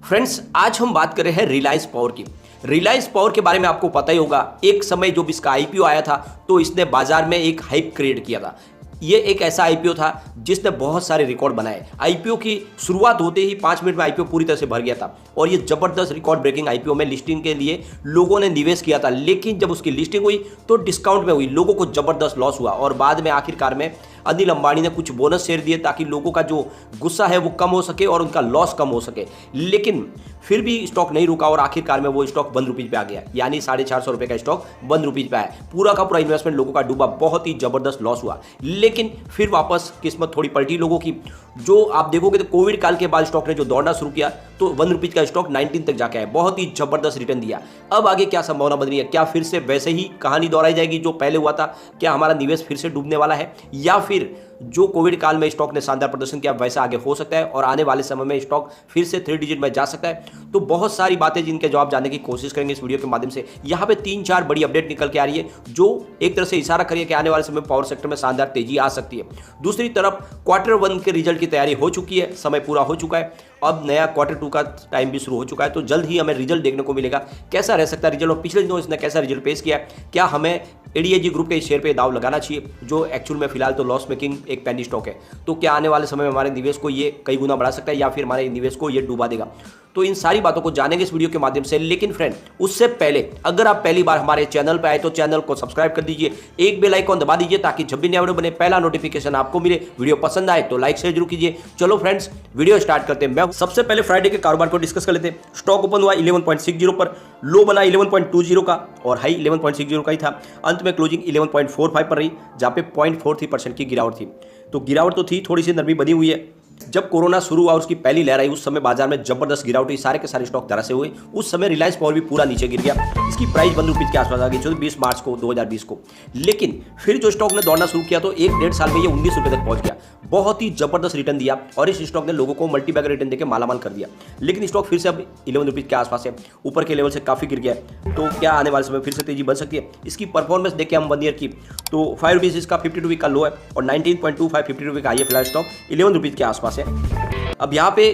Friends, आज हम बात कर रहे हैं रिलायंस पावर की। रिलायंस पावर के बारे में आपको पता ही होगा, एक समय जब इसका आईपीओ आया था तो इसने बाजार में एक हाइप क्रिएट किया था। ये एक ऐसा आईपीओ था जिसने बहुत सारे रिकॉर्ड बनाए। आईपीओ की शुरुआत होते ही 5 मिनट में आईपीओ पूरी तरह से भर गया था और ये जबरदस्त रिकॉर्ड ब्रेकिंग आईपीओ में लिस्टिंग के लिए लोगों ने निवेश किया था। लेकिन जब उसकी लिस्टिंग हुई तो डिस्काउंट में हुई, लोगों को जबरदस्त लॉस हुआ और बाद में आखिरकार में अनिल अंबानी ने कुछ बोनस शेयर दिए ताकि लोगों का जो गुस्सा है वो कम हो सके और उनका लॉस कम हो सके। लेकिन फिर भी स्टॉक नहीं रुका और आखिरकार में वो स्टॉक ₹1 पे आ गया, यानी 450 रुपये का स्टॉक ₹1 पे आया। पूरा का पूरा इन्वेस्टमेंट लोगों का डूबा, बहुत ही जबरदस्त लॉस हुआ। लेकिन फिर वापस किस्मत थोड़ी पलटी लोगों की। जो आप देखोगे तो कोविड काल के बाद स्टॉक ने जो दौड़ना शुरू किया तो ₹1 का स्टॉक 19 तक जाके आया, बहुत ही जबरदस्त रिटर्न दिया। अब आगे क्या संभावना बन रही है? क्या फिर से वैसे ही कहानी दोहराई जाएगी जो पहले हुआ था? क्या हमारा निवेश फिर से डूबने वाला है या फिर जो कोविड काल में स्टॉक ने शानदार प्रदर्शन किया वैसा आगे हो सकता है और आने वाले समय में स्टॉक फिर से 3 डिजिट में जा सकता है? तो बहुत सारी बातें जिनके जवाब जानने की कोशिश करेंगे इस वीडियो के माध्यम से। यहाँ पे 3-4 बड़ी अपडेट निकल के आ रही है जो एक तरह से इशारा करिए कि आने वाले समय में पावर सेक्टर में शानदार तेजी आ सकती है। दूसरी तरफ Q1 के रिजल्ट की तैयारी हो चुकी है, समय पूरा हो चुका है, अब नया Q2 का टाइम भी शुरू हो चुका है, तो जल्द ही हमें रिजल्ट देखने को मिलेगा। कैसा रह सकता है रिजल्ट और पिछले दिनों इसने कैसा रिजल्ट पेश किया है? क्या हमें एडीएजी ग्रुप के शेयर पे दाव लगाना चाहिए जो एक्चुअल में फिलहाल तो लॉस मेकिंग एक पेनी स्टॉक है? तो क्या आने वाले समय में हमारे निवेश को ये कई गुना बढ़ा सकता है या फिर हमारे निवेश को ये डुबा देगा? तो इन सारी बातों को जानेंगे इस वीडियो के माध्यम से। लेकिन फ्रेंड, उससे पहले अगर आप पहली बार हमारे चैनल पर आए तो चैनल को सब्सक्राइब कर दीजिए, एक बेल आइकॉन दबा दीजिए ताकि जब भी नया वीडियो बने पहला नोटिफिकेशन आपको मिले। वीडियो पसंद आए तो लाइक शेयर जरूर कीजिए। चलो फ्रेंड्स, वीडियो स्टार्ट करते हैं। मैं सबसे पहले फ्राइडे के कारोबार को डिस्कस कर लेते हैं। स्टॉक ओपन हुआ 11.60 पर, लो बना 11.20 का और हाई 11.60 का ही था। अंत में क्लोजिंग 11.45 पर रही जहां पे 0.43% की गिरावट थी। तो गिरावट तो थी, थोड़ी सी नरमी बनी हुई है। जब कोरोना शुरू हुआ उसकी पहली लहर आई उस समय बाजार में जबरदस्त गिरावट हुई, सारे के सारे स्टॉक धरासे हुए। उस समय रिलायंस पावर भी पूरा नीचे गिर गया, इसकी प्राइस ₹1 के आसपास आ गई 20 मार्च को 2020 को। लेकिन फिर जो स्टॉक ने दौड़ना शुरू किया तो 1-1.5 साल में ये ₹19 तक पहुंच गया, बहुत ही जबरदस्त रिटर्न दिया और इस स्टॉक ने लोगों को मल्टीबैगर रिटर्न देकर मालामाल कर दिया। लेकिन स्टॉक फिर से अब ₹11 के आसपास है, ऊपर के लेवल से काफी गिर गया है। तो क्या आने वाले समय फिर से तेजी बन सकती है? इसकी परफॉर्मेंस देखें हम 1 ईयर की तो ₹5 इसका 52 वीक का लो है और 19.25 52 वीक का हाई है। फिलहाल स्टॉक ₹11 के आसपास है। अब यहाँ पे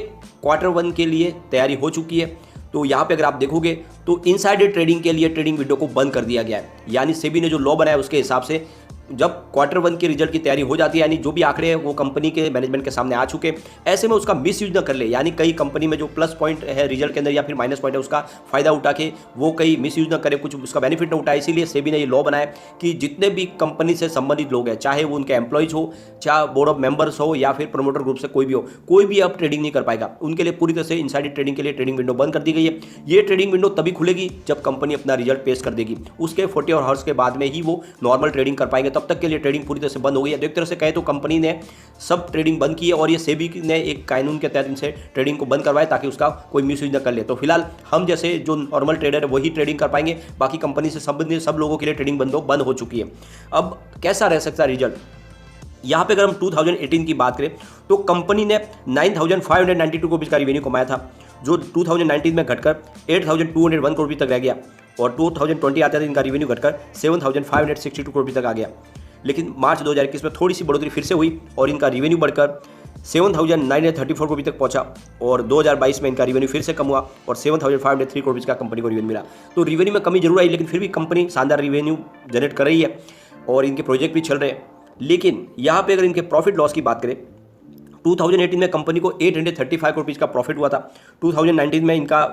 Q1 के लिए तैयारी हो चुकी है। तो यहाँ पे अगर आप देखोगे तो इनसाइडर ट्रेडिंग के लिए ट्रेडिंग विंडो को बंद कर दिया गया है, यानी सेबी ने जो लॉ बनाया उसके हिसाब से जब Q1 के रिजल्ट की तैयारी हो जाती है, यानी जो भी आंकड़े हैं वो कंपनी के मैनेजमेंट के सामने आ चुके हैं, ऐसे में उसका मिस यूज न कर ले। यानी कई कंपनी में जो प्लस पॉइंट है रिजल्ट के अंदर या फिर माइनस पॉइंट है उसका फायदा उठा के वो कई मिस यूज न करे, कुछ उसका बेनिफिट न उठाए। इसीलिए सेबी ने ये लॉ बनाया कि जितने भी कंपनी से संबंधित लोग हैं, चाहे वो उनके एम्प्लॉयज हो, चाहे बोर्ड ऑफ मेंबर्स हो या फिर प्रमोटर ग्रुप से कोई भी हो, कोई भी अब ट्रेडिंग नहीं कर पाएगा। उनके लिए पूरी तरह से इनसाइडर ट्रेडिंग के लिए ट्रेडिंग विंडो बंद कर दी गई है। ये ट्रेडिंग विंडो तभी खुलेगी जब कंपनी अपना रिजल्ट पेश कर देगी, उसके 48 आवर्स के बाद में ही वो नॉर्मल ट्रेडिंग कर पाएंगे। तब तक के लिए ट्रेडिंग पूरी तरह से बंद हो गई है। तो एक तरह से कहे तो कंपनी ने सब ट्रेडिंग बंद की है और ये सेबी ने एक कानून के तहत इनसे ट्रेडिंग को बंद करवाया ताकि उसका कोई मिसयूज न कर ले। तो फिलहाल हम जैसे जो नॉर्मल ट्रेडर है वही ट्रेडिंग कर पाएंगे, बाकी कंपनी से संबंधित सब लोगों के लिए ट्रेडिंग बंद हो चुकी है। अब कैसा रह सकता है रिजल्ट? यहाँ पे अगर हम 2018 की बात करें तो कंपनी ने 9,592 करोड़ का रिवेन्यू कमाया था, जो 2019 में घटकर 8,201 करोड़ तक रह गया और 2020 आते थे इनका रिवेन्यू घटकर 7,562 करोड़ तक आ गया। लेकिन मार्च 2021 में थोड़ी सी बढ़ोतरी फिर से हुई और इनका रिवेन्यू बढ़कर 7,934 करोड़ तक पहुंचा और 2022 में इनका रिवेन्यू फिर से कम हुआ और 7,503 करोड़ का कंपनी को रिवेन्यू मिला। तो रिवेन्यू में कमी जरूर आई लेकिन फिर भी कंपनी शानदार रिवेन्यू जनरेट कर रही है और इनके प्रोजेक्ट भी चल रहे हैं। लेकिन यहाँ पे अगर इनके प्रॉफिट लॉस की बात करें, 2018 में कंपनी को 835 करोड़ का प्रॉफिट हुआ था। 2019 में इनका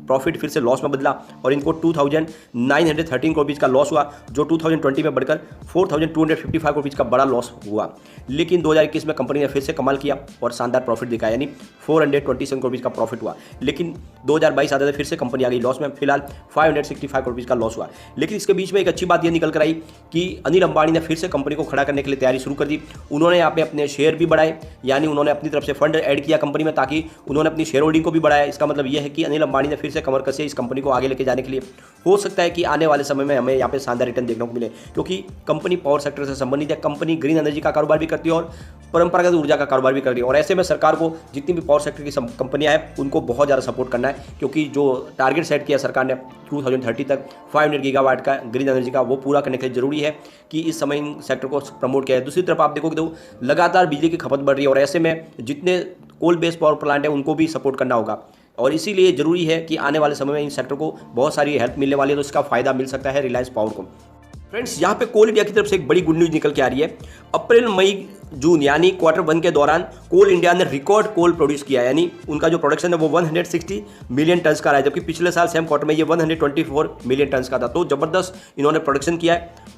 प्रॉफिट फिर से लॉस में बदला और इनको 2,913 करोड़ का लॉस हुआ, जो 2020 में बढ़कर 4,255 करोड़ का बड़ा लॉस हुआ। लेकिन 2021 में कंपनी ने फिर से कमाल किया और शानदार प्रॉफिट दिखाया, यानी 427 करोड़ का प्रॉफिट हुआ। लेकिन 2022 आते थे फिर से कंपनी आ गई लॉस में, फिलहाल 565 करोड़ का लॉस हुआ। लेकिन इसके बीच में एक अच्छी बात यह निकल कर आई कि अनिल अंबानी ने फिर से कंपनी को खड़ा करने के लिए तैयारी शुरू कर दी। उन्होंने यहाँ पे अपने शेयर भी बढ़ाए, यानी उन्होंने अपनी तरफ से फंड ऐड किया कंपनी में ताकि उन्होंने अपनी शेयर होल्डिंग को भी बढ़ाया। इसका मतलब यह है कि अनिल अंबानी ने फिर से कमर कसी इस कंपनी को आगे लेके जाने के लिए। हो सकता है कि आने वाले समय में हमें यहाँ पे शानदार रिटर्न देखने को मिले, क्योंकि कंपनी पावर सेक्टर से संबंधित है, कंपनी ग्रीन एनर्जी का कारोबार भी करती है और परंपरागत ऊर्जा का कारोबार भी कर रही है। और ऐसे में सरकार को जितनी भी पावर सेक्टर की कंपनियां हैं उनको बहुत ज़्यादा सपोर्ट करना है, क्योंकि जो टारगेट सेट किया सरकार ने 2030 तक 500 गीगावाट का ग्रीन एनर्जी का, वो पूरा करने के लिए जरूरी है कि इस समय इन सेक्टर को प्रमोट किया है। दूसरी तरफ आप देखोगे तो लगातार बिजली की खपत बढ़ रही है और ऐसे में जितने कोल बेस्ड पावर प्लांट है उनको भी सपोर्ट करना होगा, और इसीलिए ज़रूरी है कि आने वाले समय में इन सेक्टर को बहुत सारी हेल्प मिलने वाली है, तो इसका फ़ायदा मिल सकता है रिलायंस पावर को। फ्रेंड्स, यहाँ पे कोल इंडिया की तरफ से एक बड़ी गुड न्यूज़ निकल के आ रही है। अप्रैल मई जून यानी Q1 के दौरान कोल इंडिया ने रिकॉर्ड कोल प्रोड्यूस किया, यानी उनका जो प्रोडक्शन है वो 160 मिलियन टन्स का रहा है, जबकि पिछले साल सेम क्वार्टर में ये 124 मिलियन टन्स का था। तो ज़बरदस्त इन्होंने प्रोडक्शन किया है।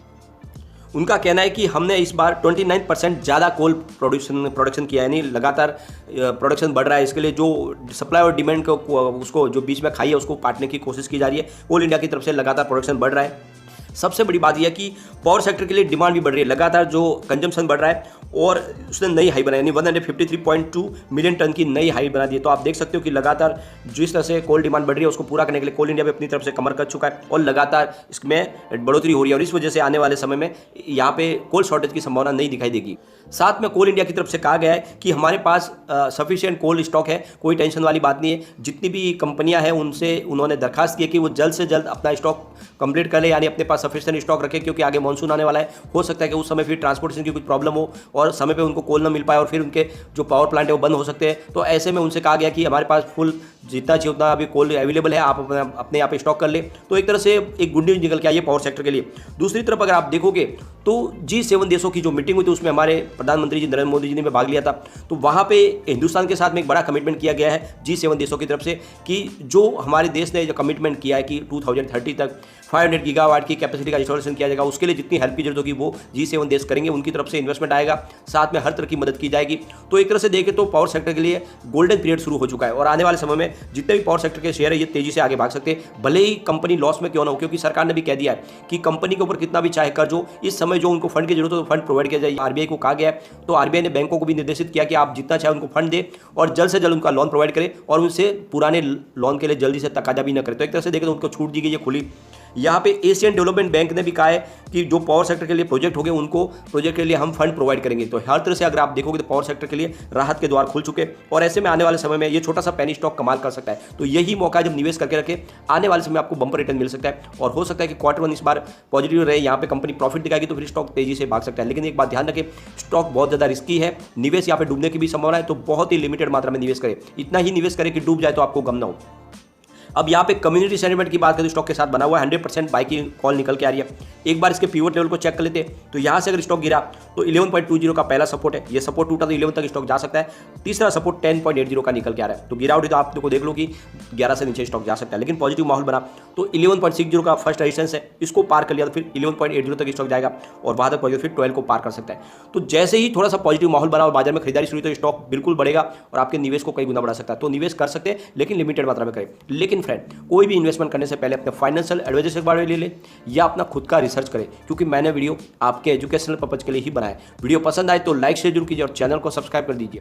उनका कहना है कि हमने इस बार 29% ज़्यादा कोल प्रोडक्शन किया है, यानी लगातार प्रोडक्शन बढ़ रहा है। इसके लिए जो सप्लाई और डिमांड को उसको जो बीच में खाई है उसको काटने की कोशिश की जा रही है। कोल इंडिया की तरफ से लगातार प्रोडक्शन बढ़ रहा है। सबसे बड़ी बात यह है कि पावर सेक्टर के लिए डिमांड भी बढ़ रही है, लगातार जो कंजम्पशन बढ़ रहा है और उसने नई हाई बनाई, यानी 153.2 मिलियन टन की नई हाई बना दी है। तो आप देख सकते हो कि लगातार जिस तरह से कोल डिमांड बढ़ रही है उसको पूरा करने के लिए कोल इंडिया भी अपनी तरफ से कमर कस चुका है और लगातार इसमें बढ़ोतरी हो रही है, और इस वजह से आने वाले समय में यहाँ पे कोल शॉर्टेज की संभावना नहीं दिखाई देगी। साथ में कोल इंडिया की तरफ से कहा गया है कि हमारे पास सफिशिएंट कोल स्टॉक है, कोई टेंशन वाली बात नहीं है। जितनी भी कंपनियां हैं उनसे उन्होंने दरखास्त की है कि वो जल्द से जल्द अपना स्टॉक कंप्लीट कर ले, यानी अपने पास सफिशिएंट स्टॉक रखें, क्योंकि आगे मानसून आने वाला है। हो सकता है कि उस समय फिर ट्रांसपोर्टेशन की कुछ प्रॉब्लम हो और समय पे उनको कोल ना मिल पाए और फिर उनके जो पावर प्लांट है वो बंद हो सकते हैं। तो ऐसे में उनसे कहा गया कि हमारे पास फुल जितना चाहिए उतना अभी कोल अवेलेबल है, आप अपने यहाँ पे स्टॉक कर ले। तो एक तरह से एक गुड न्यूज़ निकल के आई है पावर सेक्टर के लिए। दूसरी तरफ अगर आप देखोगे तो G7 देशों की जो मीटिंग हुई थी उसमें हमारे प्रधानमंत्री जी नरेंद्र मोदी जी ने भी भाग लिया था। तो वहाँ पे हिंदुस्तान के साथ में एक बड़ा कमिटमेंट किया गया है G7 देशों की तरफ से कि जो हमारे देश ने जो कमिटमेंट किया है कि 2030 तक 500 गीगावाट की कैपेसिटी का इंस्टॉलेशन किया जाएगा, उसके लिए जितनी हेल्प की जरूरत होगी वो G7 देश करेंगे, उनकी तरफ से इन्वेस्टमेंट आएगा, साथ में हर तरह की मदद की जाएगी। तो एक तरह से देखें तो पावर सेक्टर के लिए गोल्डन पीरियड शुरू हो चुका है और आने वाले समय में जितने भी पावर सेक्टर के शेयर है ये तेजी से आगे भाग सकते हैं, भले ही कंपनी लॉस में क्यों ना हो, क्योंकि सरकार ने भी कह दिया है कि कंपनी के ऊपर कितना भी चाहे कर्ज हो, इस समय जो उनको फंड की जरूरत हो तो फंड प्रोवाइड किया जाए। आरबीआई को कहा गया है, तो आरबीआई ने बैंकों को भी निर्देशित किया कि आप जितना चाहे उनको फंड दे और जल्द से जल्द उनका लोन प्रोवाइड करें और उनसे पुराने लोन के लिए जल्दी से तकाजा भी न करें। तो एक तरह से देखें तो उनको छूट दी गई है खुली। यहाँ पे एशियन डेवलपमेंट बैंक ने भी कहा है कि जो पावर सेक्टर के लिए प्रोजेक्ट हो गए उनको प्रोजेक्ट के लिए हम फंड प्रोवाइड करेंगे। तो हर तरह से अगर आप देखोगे तो पावर सेक्टर के लिए राहत के द्वार खुल चुके और ऐसे में आने वाले समय में ये छोटा सा पेनी स्टॉक कमाल कर सकता है। तो यही मौका है जब निवेश करके रखे, आने वाले समय आपको बम्पर रिटर्न मिल सकता है और हो सकता है कि Q1 इस बार पॉजिटिव रहे, यहाँ पे कंपनी प्रॉफिट दिखाएगी तो फिर स्टॉक तेजी से भाग सकता है। लेकिन एक बात ध्यान रखें, स्टॉक बहुत ज़्यादा रिस्की है, निवेश यहाँ पे डूबने की भी संभावना है, तो बहुत ही लिमिटेड मात्रा में निवेश करें, इतना ही निवेश करें कि डूब जाए तो आपको गम ना हो। अब यहाँ पे कम्युनिटी सेंटिमेंट की बात करें तो स्टॉक के साथ बना हुआ है, 100% बाई की कॉल निकल के आ रही है। एक बार इसके पिवट लेवल को चेक कर लेते हैं तो यहाँ से अगर स्टॉक गिरा तो 11.20 का पहला सपोर्ट है, ये सपोर्ट टूटा तो 11 तक स्टॉक जा सकता है। तीसरा सपोर्ट 10.80 का निकल के आ रहा है, तो गिरा उठी तो आप देखो देख लो कि 11 से नीचे स्टॉक जा सकता है। लेकिन पॉजिटिव माहौल बना तो 11.60 का फर्स्ट रेजिस्टेंस है, इसको पार कर लिया तो फिर 11.80 तक स्टॉक जाएगा और वहाँ तक पॉजिटिव फिर 12 को पार कर सकता है। तो जैसे ही थोड़ा सा पॉजिटिव माहौल बना और बाजार में खरीदारी शुरू तो स्टॉक बिल्कुल बढ़ेगा और आपके निवेश को कई गुना बढ़ा सकता है। तो निवेश कर सकते हैं लेकिन लिमिटेड मात्रा में करें। लेकिन फ्रेंड, कोई भी इन्वेस्टमेंट करने से पहले अपने फाइनेंशियल एडवाइजर से एक बार ले ले या अपना खुद का रिसर्च करें, क्योंकि मैंने वीडियो आपके एजुकेशनल पर्पज के लिए ही बनाया। वीडियो पसंद आए तो लाइक शेयर जरूर कीजिए और चैनल को सब्सक्राइब कर दीजिए।